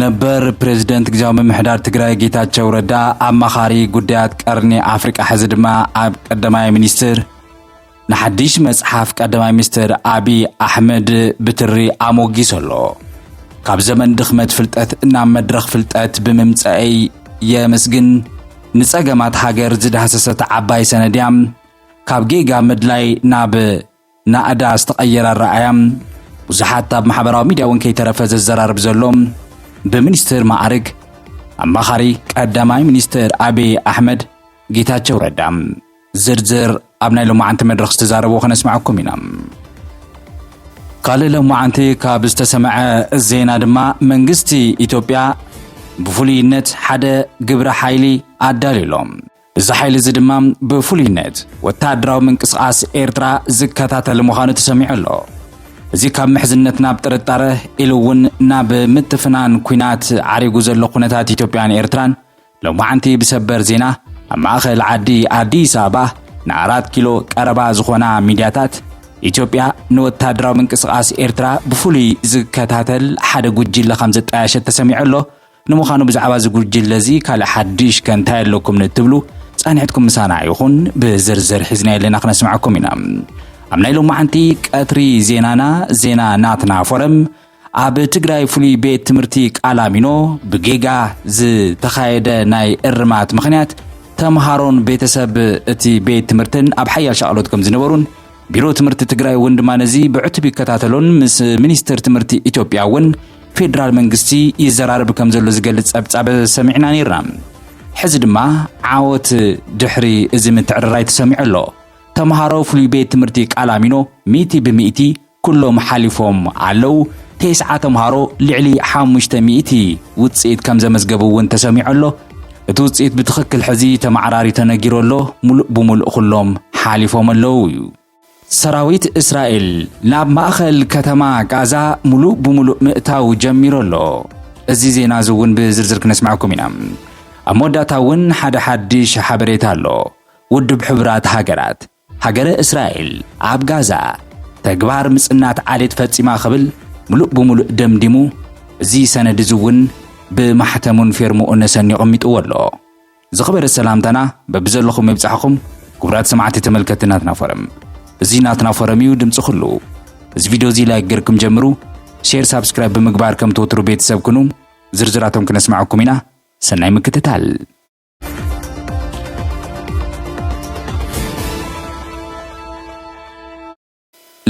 ነበር ፕሬዝዳንት ግዛው መምሕዳር ትግራይ ጌታቸው ረዳ አማኻሪ ጉዳያት ቀርኒ አፍሪካ ሕዝድማ አብ ቀዳማይ ሚኒስትር ንሓድሽ መጽሓፍ ቀዳማይ ሚኒስትር አቢ አሕመድ ብትሪ አሞጊሰሎ ካብ ዘመን ድኽመት ፍልጠት እና መድረኽ ፍልጠት ብምምጻይ የመስግን ንጸገማት ሃገር ዝዳሰሰት ዓባይ ሰነድያም ካብ ጌጋ መድላይ ናብ ናዕዳ ዝተቀየረ ረአያም ብዙሓት ኣብ ማሕበራዊ ሚድያ እውን ከይተረፈ ዘዘራርብ ዘሎም በሚኒስትር ማዕረግ አማኻሪ ቀዳማይ ሚኒስትር አቢ አሕመድ ጌታቸው ረዳም ዝርዝር ኣብናይ ሎማዓንቲ መድረኽ ዝተዛረቡ ከነስማዓኩም ኢና ካልእ ሎማዓንቲ ካብ ዝተሰምዐ ዜና ድማ መንግስቲ ኢትዮጵያ ብፍሉይነት ሓደ ግብረ ሓይሊ ኣዳሊሎም እዚ ሓይሊ እዚ ድማ ብፍሉይነት ወታደራዊ ምንቅስቃስ ኤርትራ ዝከታተል ምዃኑ ተሰሚዑ ኣሎ እዚ ካብ ምሕዝነት ናብ ጥርጣረ ኢሉ እውን ናብ ምትፍናን ኩናት ዓሪጉ ዘሎ ኩነታት ኢትዮጵያን ኤርትራን ሎማዓንቲ ብሰበር ዜና ኣብ ማእኸል ዓዲ አዲስ አበባ ን4 ኪሎ ቀረባ ዝኾና ሚድያታት ኢትዮጵያ ንወታደራዊ ምንቅስቃስ ኤርትራ ብፍሉይ ዝከታተል ሓደ ጉጅለ ከም ዘጣየሸ ተሰሚዑ ኣሎ ንምዃኑ ብዛዕባ ዝጉጅለ እዚ ካልእ ሓድሽ ከንታይ ኣለኩም ንትብሉ ጻኒሕትኩም ምሳና ይኹን ብዝርዝር ሒዝና የለና ክነስማዓኩም ኢና ኣብ ናይ ሎማዓንቲ ቀትሪ ዜናና ዜና ናትና ፎረም ኣብ ትግራይ ፍሉይ ቤት ትምህርቲ ቃላሚኖ ብጌጋ ዝተኻየደ ናይ እርማት ምኽንያት ተምሃሮን ቤተሰብ እቲ ቤት ትምህርትን ኣብ ሓያል ሻቅሎት ከም ዝነበሩን ቢሮ ትምህርቲ ትግራይ እውን ድማ ነዚ ብዕቱብ ይከታተሎን ምስ ሚኒስትር ትምህርቲ ኢትዮጵያ እውን ፌደራል መንግስቲ ይዘራርብ ከም ዘሎ ዝገልጽ ጸብጻብ ሰሚዕና ነይርና ሕዚ ድማ ዓወት ድሕሪ እዚ ምትዕርራይ ተሰሚዑ ኣሎ ተምሃሮ ፍሉይ ቤት ትምህርቲ ቃላሚኖ 100% ኩሎም ሓሊፎም ኣለው ተስዓ ተምሃሮ ልዕሊ 500 ውጽኢት ከም ዘመዝገቡ እውን ተሰሚዑ ኣሎ እቲ ውጽኢት ብትኽክል ሕዚ ተማዕራሪ ተነጊሩ ኣሎ ሙሉእ ብሙሉእ ኩሎም ሓሊፎም ኣለው እዩ ሰራዊት እስራኤል ናብ ማእኸል ከተማ ጋዛ ሙሉእ ብሙሉእ ምእታው ጀሚሩ ኣሎ እዚ ዜና እውን ብዝርዝር ክነስማዓኩም ኢና ኣብ መወዳእታ እውን ሓደ ሓድሽ ሓበሬታ ኣሎ ውድብ ሕብራት ሃገራት ሃገረ እስራኤል ኣብ ጋዛ ተግባር ምጽናት ዓሌት ፈጺማ ኽብል ሙሉእ ብሙሉእ ደምዲሙ እዚ ሰነድ እውን ብማሕተሙን ፊርሙኡን ሰኒቑ ሚጥዎ ኣሎ ዝኽበረ ሰላምታና በብዘለኹም ይብጻሕኹም ክቡራት ሰማዕቲ ተመልከትና ናትናፈረም እዚ ናትናፈረም እዩ ድምፂ ኩሉ እዚ ቪድዮ እዚ ላይክ ገርኩም ጀምሩ ሼር ሳብስክራይብ ብምግባር ከም ትወትሩ ቤተሰብ ኩኑ ዝርዝራቶም ክነስማዓኩም ኢና ሰናይ ምክትታል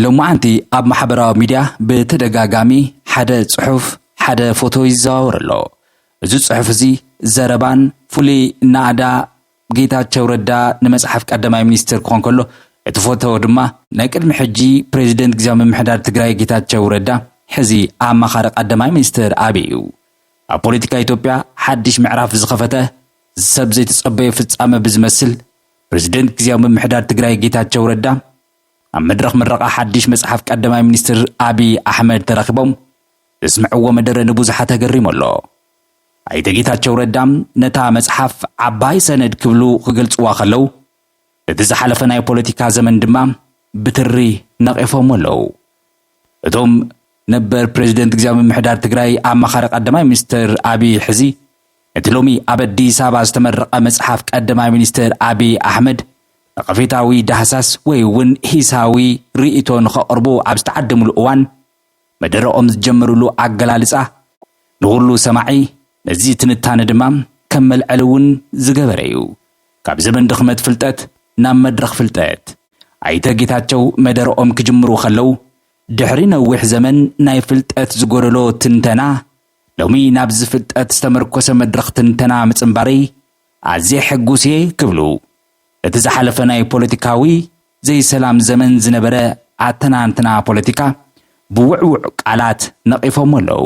ሎማዓንቲ ኣብ ማሕበራዊ ሚድያ ብተደጋጋሚ ሓደ ጽሑፍ ሓደ ፎቶ ይዘዋወር ኣሎ እዚ ጽሑፍ እዚ ዘረባን ፍሉይ ናዕዳ ጌታቸው ረዳ ንመጽሓፍ ቀዳማይ ሚኒስትር ክኾን ከሎ እቲ ፎቶ ድማ ናይ ቅድሚ ሕጂ ፕሬዝዳንት ግዛዊ ምምሕዳር ትግራይ ጌታቸው ረዳ ሕዚ ኣማኻሪ ቀዳማይ ሚኒስትር አቢ እዩ ኣብ ፖለቲካ ኢትዮጵያ ሓድሽ ምዕራፍ ዝኸፈተ ሰብ ዘይተጸበየ ፍጻመ ብዝመስል ፕሬዝዳንት ግዛዊ ምምሕዳር ትግራይ ጌታቸው ረዳ ኣብ መድረኽ ምረቓ ሓድሽ መጽሓፍ ቀዳማይ ሚኒስትር አቢ አሕመድ ተረኺቦም ዘስምዕዎ መደረ ንብዙሓት ተገሪሙ ኣሎ ኣይተ ጌታቸው ረዳም ነታ መጽሓፍ ዓባይ ሰነድ ክብሉ ክገልጽዋ ከለው እቲ ዝሓለፈ ናይ ፖለቲካ ዘመን ድማ ብትሪ ነቒፎም ኣለው እቶም ነበር ፕሬዝዳንት ግዛዊ ምምሕዳር ትግራይ ኣማኻሪ ቀዳማይ ሚኒስትር አቢ ሕዚ እቲ ሎሚ ኣብ አዲስ አበባ ዝተመረቐ መጽሓፍ ቀዳማይ ሚኒስትር አቢ አሕመድ ነቐፌታዊ ዳህሳስ ወይ እውን ሂሳዊ ርእቶ ንኸቕርቡ ኣብ ዝተዓደሙሉ እዋን መደረኦም ዝጀመሩሉ ኣገላልጻ ንኹሉ ሰማዒ ነዚ ትንታነ ድማ ከም መልዐሊ እውን ዝገበረ እዩ ካብ ዘመን ድኽመት ፍልጠት ናብ መድረኽ ፍልጠት ኣይተ ጌታቸው መደረኦም ክጅምሩ ከለው ድሕሪ ነዊሕ ዘመን ናይ ፍልጠት ዝጎደሎ ትንተና ሎሚ ናብ ዝፍልጠት ዝተመርኮሰ መድረኽ ትንተና ምጽምባረይ ኣዝየ ሕጉስ እየ ክብሉ እቲ ዝሓለፈ ናይ ፖለቲካዊ ዘይሰላም ዘመን ዝነበረ ኣተናንትና ፖለቲካ ብውዕውዕ ቃላት ነቒፎም ኣለው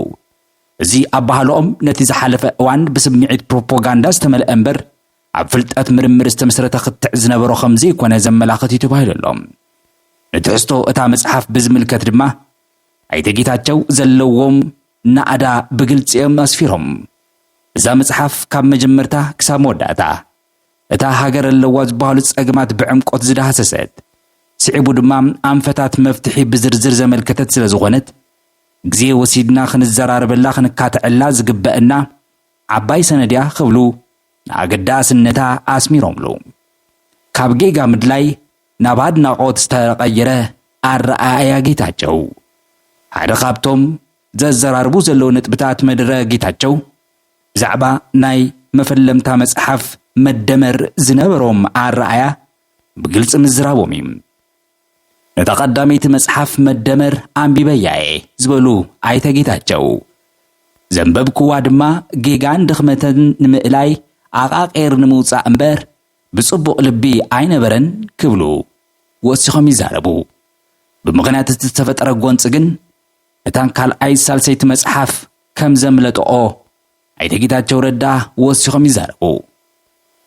እዚ ኣባህሎኦም ነቲ ዝሓለፈ እዋን ብስምዒት ፕሮፓጋንዳ ዝተመልአ እምበር ኣብ ፍልጠት ምርምር ዝተመስረተ ክትዕ ዝነበሮ ከም ዘይኮነ ዘመላኽት እዩ ተባሂሉ ኣሎ ንትሕዝቶ እታ መጽሓፍ ብዝምልከት ድማ ኣይተ ጌታቸው ዘለዎም ናዕዳ ብግልጽ እዮም ኣስፊሮም እዛ መጽሓፍ ካብ መጀመርታ ክሳብ መወዳእታ እታ ሃገር ኣለዋ ዝበሃሉ ጸገማት ብዕምቆት ዝዳሰሰት ስዒቡ ድማ ኣንፈታት መፍትሒ ብዝርዝር ዘመልከተት ስለ ዝኾነት ግዜ ወሲድና ክንዘራርበላ ክንካትዕላ ዝግበአና ዓባይ ሰነድያ ክብሉ ንኣገዳስነታ ኣስሚሮምሉ ካብ ጌጋ ምድላይ ናብ ኣድናቆት ዝተቀየረ ኣረኣእያ ጌታቸው ሓደ ካብቶም ዘዘራርቡ ዘለዉ ነጥብታት መድረ ጌታቸው ብዛዕባ ናይ መፈለምታ መጽሓፍ መደመር ዝነበሮም ኣረኣእያ ብግልጽ ምዝራቦም እዩ ነተቀዳሚት መጽሐፍ መደመር አንቢበያዬ ዝበሉ ኣይተ ጌታቸው ዘንበብክዋ ድማ ጌጋን ድኽመተን ንምእላይ ኣቃቄር ንምውፃእ እምበር ብጽቡቕ ልቢ ኣይነበረን ክብሉ ወሲኾም ይዛረቡ ብምኽንያት ዝተፈጠረ ጎንጽ ግን እታን ካልኣይ ሳልሰይቲ መጽሐፍ ከም ዘምለጥኦ ኣይተ ጌታቸው ረዳ ወሲኾም ይዛረቡ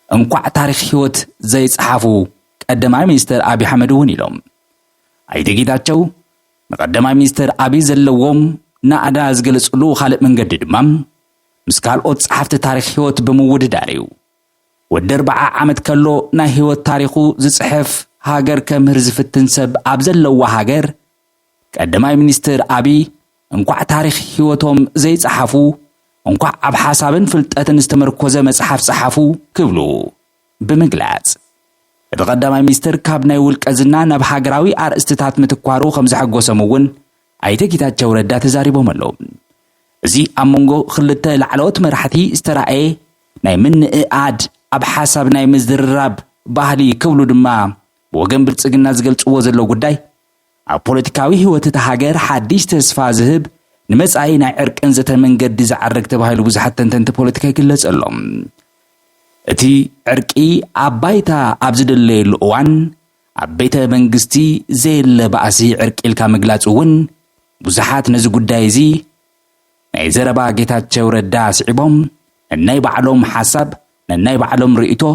እንኳዕ ታሪኽ ህይወት ዘይጽሓፉ ቀዳማይ ሚኒስትር አብይ አሕመድ እውን ኢሎም ኣይተ ጌታቸው ንቀዳማይ ሚኒስትር አብይ ዘለዎም ናዕዳ ዝገልጽሉ ካልእ መንገዲ ድማ ምስ ካልኦት ጸሓፍቲ ታሪኽ ህይወት ብምውድዳር እዩ ወዲ 40 ዓመት ከሎ ናይ ህይወት ታሪኹ ዝጽሕፍ ሃገር ከምህር ዝፍትን ሰብ ኣብ ዘለዋ ሃገር ቀዳማይ ሚኒስትር አብይ እንኳዕ ታሪኽ ህይወቶም ዘይጸሓፉ እንኳዕ ኣብ ሓሳብን ፍልጠትን ዝተመርኮዘ መጽሓፍ ጸሓፉ ክብሉ ብምግላጽ ቀዳማይ ሚኒስትር ካብ ናይ ውልቀዝና ናብ ሃገራዊ ኣርእስትታት ምትኳሩ ከም ዝሐጎሰም እውን ኣይተ ጌታቸው ረዳ ተዛሪቦም ኣለዉ እዚ ኣብ መንጎ ክልተ ላዕለዎት መራሕቲ ዝተራእየ ናይ ምንእኣድ ኣብ ሓሳብ ናይ ምዝርራብ ባህሊ ክብሉ ድማ ብወገን ብልጽግና ዝገልጽዎ ዘሎ ጉዳይ ኣብ ፖለቲካዊ ህይወት እቲ ሃገር ሓድሽ ተስፋ ዝህብ ንመጻኢ ናይ ዕርቅን ዘተ መንገዲ ዝዓርግ ተባሂሉ ብዙሓት ተንተንቲ ፖለቲካ ይግለጽ ኣሎም እቲ ዕርቂ ኣብ ባይታ ኣብ ዝደለየሉ እዋን ኣብ ቤተ መንግስቲ ዘየለ ባእሲ ዕርቂ ኢልካ ምግላጽ እውን ብዙሓት ነዚ ጉዳይ እዚ ናይ ዘረባ ጌታቸው ረዳ ስዒቦም ናይ ባዕሎም ሓሳብ ናይ ባዕሎም ርእይቶ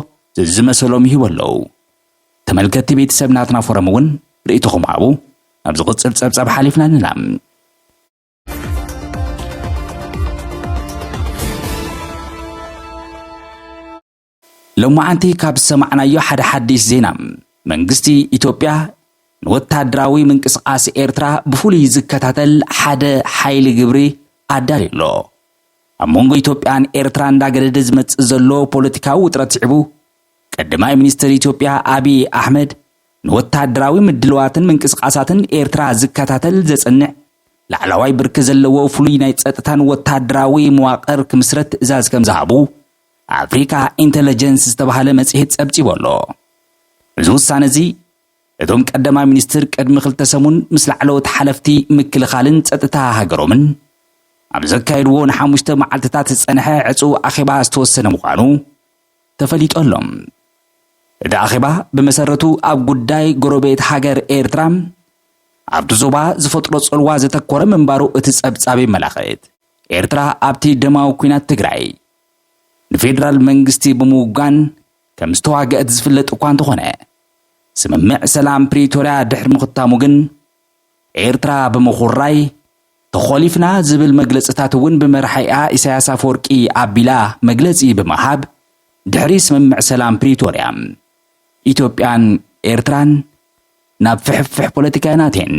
ዝመሰሎም ይህቡ ኣለዉ ተመልከቲ ቤተሰብ ናትና ፎረም እውን ርእይቶኹም ሃቡ ኣብ ዝቕጽል ጸብጻብ ሓሊፍና ንላም لومعنتي كاب سمعنايو حدا حديث زينا منغستي إثيوبيا وتادراوي منقسقاس ኤርትራ بفولي ዝከታተል ሓደ ሓይሊ ግብሪ ኣዳሊሎ ኣብ መንጎ ኢትዮጵያን ኤርትራን እንዳገረደ ዝመጽእ ዘሎ ፖለቲካዊ ውጥረት ጽዕቡ ቀዳማይ ሚኒስትር ኢትዮጵያ አብይ አሕመድ ወታደራዊ ምድልዋትን መንቅስቃሳትን ኤርትራ ዝከታተል ዘጽንዕ ላዕላዋይ ብርክ ዘለዎ ፍሉይ ናይ ጸጥታን ወታደራዊ መዋቅር ክምስረት ትእዛዝ ከም ዝሃቡ አፍሪካ ኢንተለጀንስ ዝተባሃለ መጽሔት ጸብጺቦሎ እዚ ውሳነ እዚ እቶም ቀዳማይ ሚኒስትር ቅድሚ 2 ሰሙን ምስ ላዕለዎት ሓለፍቲ ምክልኻልን ጸጥታ ሃገሮምን ኣብ ዘካየድዎ ን5 መዓልትታት ዝጸንሐ ዕጹው ኣኼባ ዝተወሰነ ምዃኑ ተፈሊጦሎም እቲ ኣኼባ ብመሰረቱ ኣብ ጉዳይ ጎረቤት ሃገር ኤርትራ ኣብቲ ዞባ ዝፈጥሮ ጽልዋ ዘተኮረ ምንባሩ እቲ ጸብጻብ መላኽት ኤርትራ ኣብቲ ደማዊ ኩናት ትግራይ ንፌደራል መንግስቲ ብምውጋን ከም ዝተዋግአት ዝፍለጥ እኳ እንተኾነ ስምምዕ ሰላም ፕሪቶሪያ ድሕሪ ምኽታሙ ግን ኤርትራ ብምኹራይ ተኾሊፍና ዝብል መግለጽታት እውን ብመርሐያ ኢሳያስ አፈወርቂ ኣቢላ መግለጺ ብምሃብ ድሕሪ ስምምዕ ሰላም ፕሪቶሪያ ኢትዮጵያን ኤርትራን ናብ ፍሕፍሕ ፖለቲካ ናተን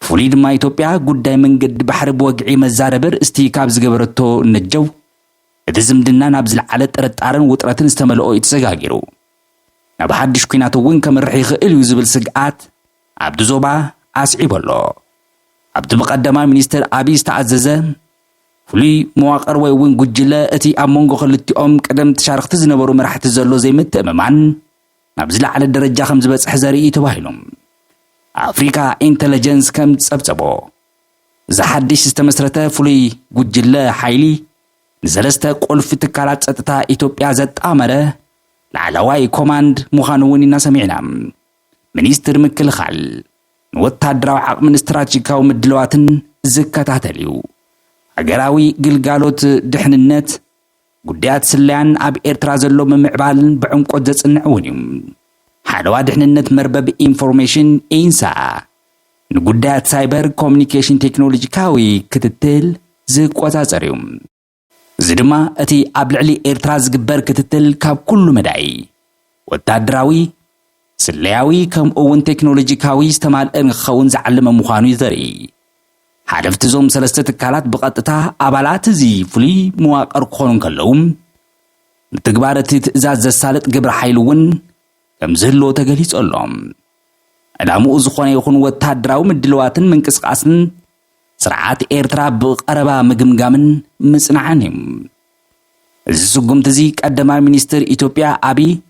ፍሉይ ድማ ኢትዮጵያ ጉዳይ መንገዲ ባሕሪ ብወግዒ መዛረበር እስቲ ካብ ዝገበረቶ ነጀው እቲ ዝምድና ናብ ዝለዓለ ጥርጣርን ውጥረትን ዝተመልኦ ይተሰጋጊሩ ናብ ሓድሽ ኩናት እውን ከምርሕ ይኽእል እዩ ዝብል ስግኣት ኣብቲ ዞባ ኣስዒበሎ ኣብቲ ቀዳማይ ሚኒስትር አብይ ዝተኣዘዘ ፍሉይ መዋቕር ወይ እውን ጉጅለ እቲ ኣብ መንጎ ክልቲኦም ቀደም ተሻርክቲ ዝነበሩ መራሕቲ ዘሎ ዘይምትእምማን ናብ ዝለዓለ ደረጃ ከም ዝበጽሕ ዘርኢ ተባሂሎም አፍሪካ ኢንተለጀንስ ከም ጸብጸቦ ዝሓድሽ ዝተመስረተ ፍሉይ ጉጅለ ሓይሊ ንሰለስተ ቁልፊ ትካላት ጸጥታ ኢትዮጵያ ዘጣመረ ላዕለዋይ ኮማንድ ምዃኑ እውን ኢና ሰሚዕና ሚኒስትር ምክልኻል ወታደራዊ ዓቕምን ስትራቴጂካዊ ምድልዋትን ዝከታተል እዩ ሃገራዊ ግልጋሎት ድሕንነት ጉዳያት ስለያን ኣብ ኤርትራ ዘሎ ምምዕባልን ብዕምቆት ዘጽንዕ እውን እዩ ሓለዋ ድሕንነት መርበብ ኢንፎርሜሽን ኢንሳ ንጉዳያት ሳይበር ኮሙኒኬሽን ቴክኖሎጂካዊ ክትትል ዝቆጻጸር እዩ እዚ ድማ እቲ ኣብ ልዕሊ ኤርትራ ዝግበር ክትትል ካብ ኩሉ መዳይ ወታደራዊ ስለያዊ ከምኡውን ቴክኖሎጂካዊ ዝተማልአ ንኽኸውን ዝዓለመ ምዃኑ ዘርኢ حلفت زوم سلسته تكالات بقطتا أبالات زي فلي مواقر كونن كلهم نتقبارتي تأزاز زسالت قبر حيلون كم زهلو تقليس أولهم أدامو أزخواني يخون واتادراو مدلواتن من كسقاسن سرعات إيرترا بقربا مقمقامن مسنعانهم الزسوقم تزيك أدما منيستر إثيوبيا أبي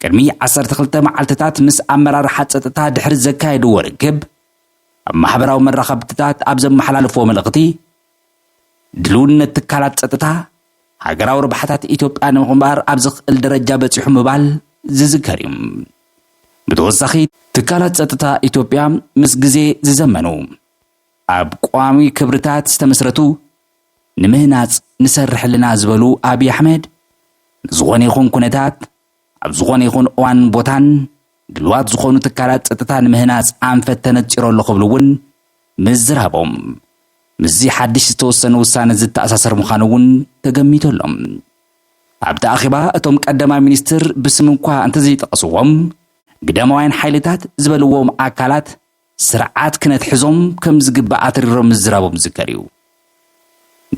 كرمي 12 معالتتات مس أمرار حادثتها دحر الزكايد وركب أما حبراو من رخبتتات أبزم محلالفو ملغتي دلون التكالات ستتها هاقراو ربحتات إثيوبيا نمغمبار أبزخ الدرجة بتسيحو مبال ززكاريم بتوسخي تكالات ستتها إثيوبيا مسجزي ززمنو أب قوامي كبرتات استمسرتو نمهنات نسرح لنا زبلو أبي أحمد زغوني خون كونتات أب زغوني خون أوان بوتان دلوات زغونو تكالات ستتها نمهنات أنفتنت جيرو اللخبلون مزرهبهم مزي حدش توسن وسان زدت أساسر مخانون تقميتو لهم أب تأخيبا أتوم كأدما منيستر بسمنكوا أنتزي تقصوهم قداموين حيلتات زبلوهم أكالات سرعات كانت حزوم كم زقبات الرم الزرابهم زكاريو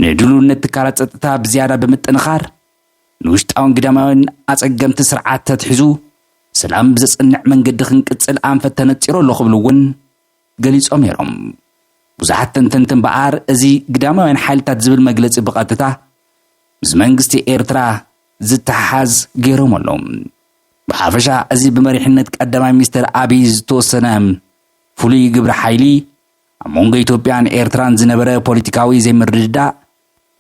ندلو نتكالات ستتها بزيادة بمتنخار نوشتاون قداموين أتقمت سرعات تتحزو سلام بزس النع من قدخن كتسل أنفتنت جيرو اللخبلون قليس أميرهم بزحت تنتن بقار ازي قداموين حالتات زبل مجلس بقاتتا زمانقستي إيرترا زتحاز غيرهم اللهم بحافشا ازي بمريحنت قدما مستر أبي زتوسنام فولي قبر حيلي أمونغ إثيوبيان إيرتران زنبرا بوليتيكاوي زي مرددا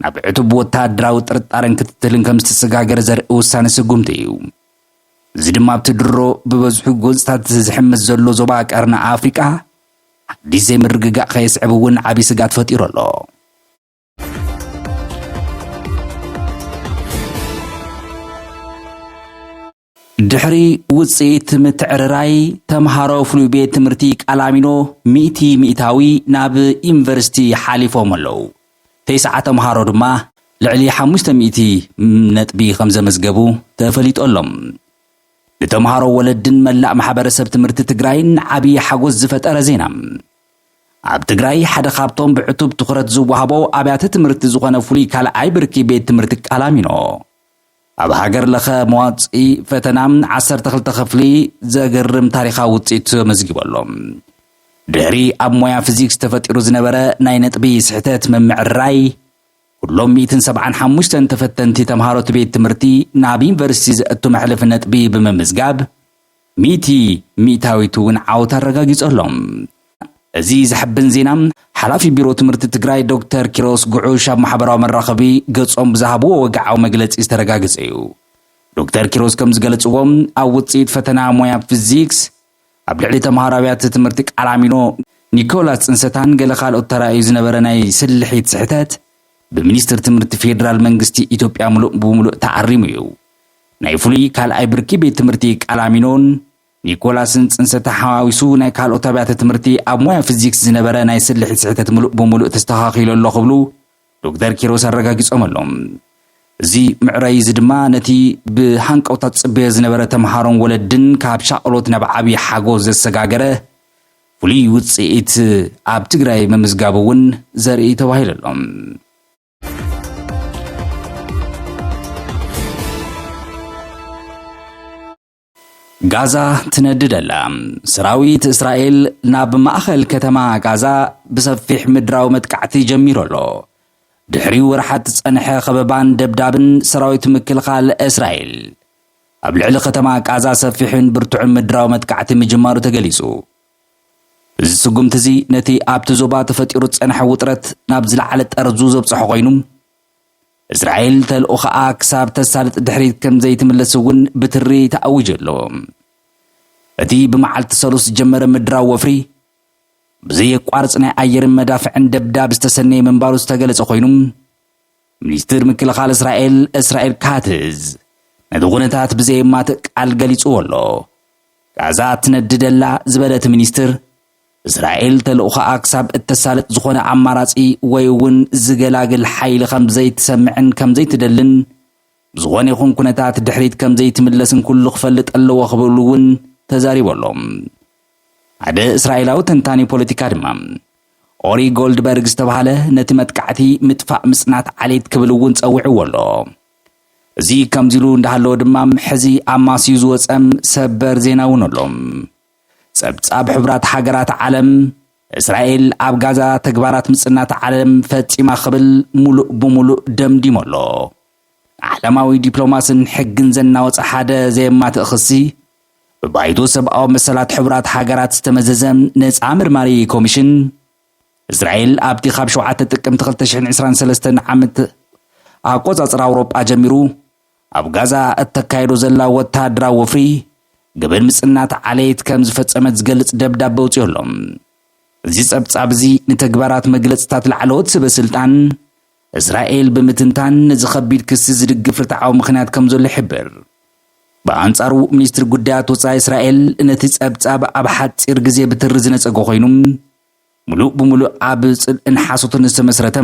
نابعتو بوتادراو ترطارن كتتلن كمستسقاقر زرق وسان سقومتيو زدما بتدرو ببزحو قوزتات زحمز زلو زباك أرنا أفريكا دي زي مرقاق خيس عبوون عبي سقات فتيرو الله دحري وصيت متعرراي تمهارو فلو بيت تمرتيك ألامينو مئتاوي ناب يونيفرسيتي حالفو ملو تيسعة تمهارو دما لعلي 500 نتبي 5 مزقبو تفليت أولم لتمهارو ولدن ملأ محبر سب تمرت تقراين عبي حقوز زفت أرزينام عب تقراي حدا خابطون بعتوب تخرج زوهابو أبيات تمرت زغانا فلي كالا بركي بيت تمرتك ألامينو أب هاجر لخا مواطئي فتنام 12 خفلي زاقرم تاريخا وطئت مزقب اللهم دهري أب مويا فيزيكس تفتيرو زنبرا ناينت بي سحتات من معراي كلهم 275 تفتنتي تمهارو تبيت تمرتي نابين فرسيز أتو محلفنت بي بممزقاب 100 تون عاوتا رقاقيز اللهم أزيز حبن زينام حلافي بيرو تمرت تقراي دكتور كيروس قعوش أب محبراو من رخبي قصهم بزهبو وقعو مقلت استرقاقز ايو دكتور كيروس كمز قلت اوهم او وطيت فتنا مويا فيزيكس أبلعلي تمهارابيات تمرتك علامينو نيكولاس انستان قل خالو الترائي زنبرناي سلحيت سحتات بمنيستر تمرت فيدرال منغستي إثيوبيا ملؤ بملؤ تعريميو نايفولي كال اي بركي بيت تمرتيك علامينون نيكولاس انستا حواويسو ناي كالو تابعت تمرتي اب مويا فيزيكس زنبرا ناي سلحيت سحتات ملؤ بملؤ تستخاخيلو اللو خبلو دكتور كيروس الرقاقيس أمالهم زي معراي زدما نتي بحنك أو تتصبير زنبرا تمهارون ولدن كاب شاقلوت نبعابي حاقوز السقاقره فلي وطئت اب تقراي ممزقابون زرئي تواهيل اللهم غازا تندد اللام سراويت إسرائيل ناب مأخل كتما غازا بسفيح مدراو متكعتي جميرو له دحري ورحت تصنح خببان دبدابن سراويت مكلخال إسرائيل أبلعل كتما غازا سفيحن برتعن مدراو متكعتي مجمارو تقليسو السقوم تزي نتي آبتزوبا تفتيرو تصنح وطرت نابزل على أرزوزو بصحو غينوم إسرائيل تلقى أكساب تسالت دحريت كم زي تملسون بتري تأويج لهم أتي بمعال تسلوس جمر مدراو وفري بزي قارصنا أير مدافع دبداب استسني من باروس تقلص أخوينم منيستر مكل خال إسرائيل كاتز ندغونتات بزي ما تقال قليص والله غازات نددلا زبدت منيستر إسرائيل تلقى أكساب التسالت زخون عماراتي ويون زغلاغل حيل خم زي تسمعن كم زي تدلن زغون يخون كنتات دحريت كم زي تملسن كل خفلت اللو وخبلون تزاري والله هذا إسرائيل أو تنتاني بوليتيكا دمام ኦሪ ጎልድበርግ ዝተባሃለ ነቲ መጥቃዕቲ ምጥፋእ ምጽናት ዓሌት ክብል እውን ጸውዕዎ ኣሎ እዚ ከምዚሉ እንዳሃለወ ድማ ሕዚ ኣማስዩ ዝወፀም ሰበር ዜና እውን ኣሎ ጸብጻብ ሕብራት ሃገራት ዓለም እስራኤል ኣብ ጋዛ ተግባራት ምጽናት ዓለም ፈጺማ ክብል ሙሉእ ብሙሉእ ደምዲሞ ኣሎ ዓለማዊ ዲፕሎማስን ሕግን ዘናወፀ ሓደ ዘየማትእ ክሲ ብባይቶ ሰብኣዊ መሰላት ሕብራት ሃገራት ዝተመዘዘ ነፃ ምርማሪ ኮሚሽን እስራኤል ኣብቲ ካብ 7 ጥቅምቲ 2023 ዓመት ኣቆጻጽራ ኣውሮጳ ጀሚሩ ኣብ ጋዛ እተካይዶ ዘላ ወታደራዊ ወፍሪ ግብር ምጽናት ዓሌት ከም ዝፈጸመት ዝገልጽ ደብዳቤ ወፂኡሎም እዚ ጸብጻብ እዚ ንተግባራት መግለጽታት ላዕለዎት ሰበስልጣን እስራኤል ብምትንታን ንዝኸቢድ ክሲ ዝድግፍ ርትዓዊ ምኽንያት ከም ዘሎ ይሕብር በኣንጻሩ ሚኒስትሪ ጉዳያት ወፃኢ እስራኤል ነቲ ጸብጻብ ኣብ ሓጺር ግዜ ብትሪ ዝነጸጎ ኮይኑ ሙሉእ ብሙሉእ ኣብ ጽልእን ሓሶትን ዝተመስረተ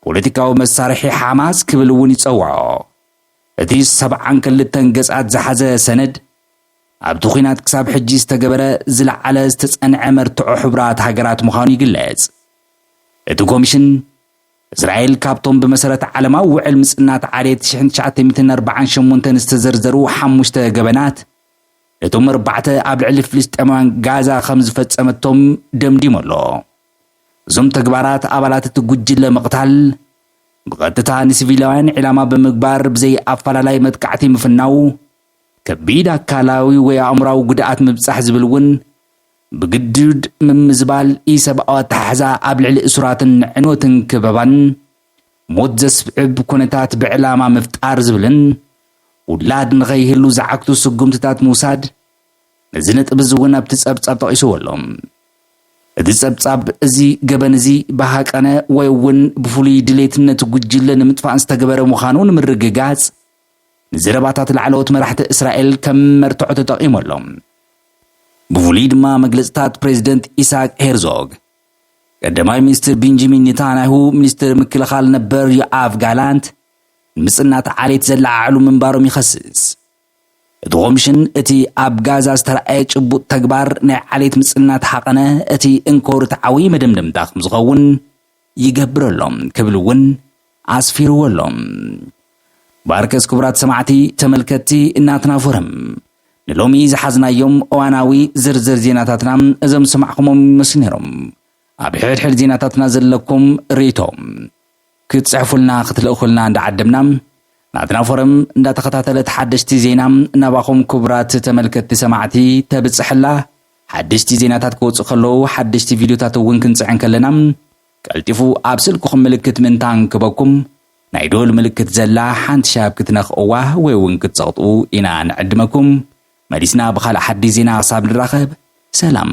ፖለቲካዊ መሳርሒ ሓማስ ክብል እውን ይጸውዖ እቲ 72 ገጻት ዝሓዘ ሰነድ ኣብቲ ኩናት ክሳብ ሕጂ ዝተገበረ ዝለዓለ ዝተጸንዐ መርትዖ ሕብራት ሃገራት ምዃኑ ይግለጽ እቲ ኮሚሽን እስራኤል ካብቶም ብመሰረት ዓለማዊ ውዕል ምጽናት ዓሌት 1948 ዝተዘርዘሩ 5 ገበናት እቶም 4 ኣብ ልዕሊ ፍልስጤማውያን ጋዛ ከም ዝፈጸመቶም ደምዲሞ ኣሎ እዞም ተግባራት ኣባላት እቲ ጉጅለ መቕታል ብቐጥታ ንሲቪላውያን ዕላማ ብምግባር ብዘይ ኣፈላላይ መጥቃዕቲ ምፍናው ከቢድ ኣካላዊ ወይ ኣእምራዊ ጉድኣት ምብጻሕ ዝብል እውን ብግድድ ምምዝባል ኢሰብኣዊ ኣተሓሕዛ ኣብ ልዕሊ እሱራትን ዕንወትን ክበባን ሞት ዘስብዕብ ኩነታት ብዕላማ ምፍጣር ዝብልን ውላድ ንኸይህሉ ዝዓክቱ ስጉምትታት ምውሳድ ነዚ ነጥብ እዚ እውን ኣብቲ ጸብጻብ ተቒስዎ ኣሎ እቲ ጸብጻብ እዚ ገበን እዚ ብሃቀነ ወይ እውን ብፍሉይ ድሌትነት ጉጅለ ንምጥፋእ ዝተገበረ ምዃኑ ንምርግጋጽ ንዘረባታት ላዕለዎት መራሕቲ እስራኤል ከም መርትዖ ተጠቒሙ ኣሎ ብፍሉይ ድማ መግለጽታት ፕሬዚደንት ኢሳቅ ሄርዞግ ቀዳማይ ሚኒስትር ቤንጃሚን ኔታንያሁ ሚኒስትር ምክልኻል ነበር ዮአፍ ጋላንት ምጽናት ዓሌት ዘላዓሉ ምንባሮም ይኸስስ እቲ ኮሚሽን እቲ ኣብ ጋዛ ዝተረኣየ ጭቡጥ ተግባር ናይ ዓሌት ምጽናት ሓቐነ እቲ እንኮር ዓብዪ መደምደምታ ከም ዝኸውን ይገብረሎም ክብል እውን ኣስፊርዎ ኣሎ ባርከስ ክቡራት ሰማዕቲ ተመልከቲ እናትና ፎረም ንሎሚ ዝሓዝናዮም እዋናዊ ዝርዝር ዜናታትና እዞም ሰማዕኹሞም ይመስሉ ነይሮም ኣብ ሕድሕድ ዜናታትና ዘለኩም ርእቶም ክትጽሕፉልና ክትልእኹልና እንዳዓደምና ናትና ፎረም እንዳተኸታተለት ሓደሽቲ ዜና ናባኹም ክቡራት ተመልከቲ ሰማዕቲ ተብጽሕላ ሓደሽቲ ዜናታት ክወጽእ ከለዉ ሓደሽቲ ቪድዮታት እውን ክንጽዕን ከለና ቀልጢፉ ኣብ ስልክኹም ምልክት ምንታን ክበኩም ናይ ዶል ምልክት ዘላ ሓንቲ ሻብ ክትነኽእዋ ወይ እውን ክትጸቕጡ ኢና ንዕድመኩም መዲስና ብኻልእ ሓድሽ ዜና ክሳብ ንራኸብ ሰላም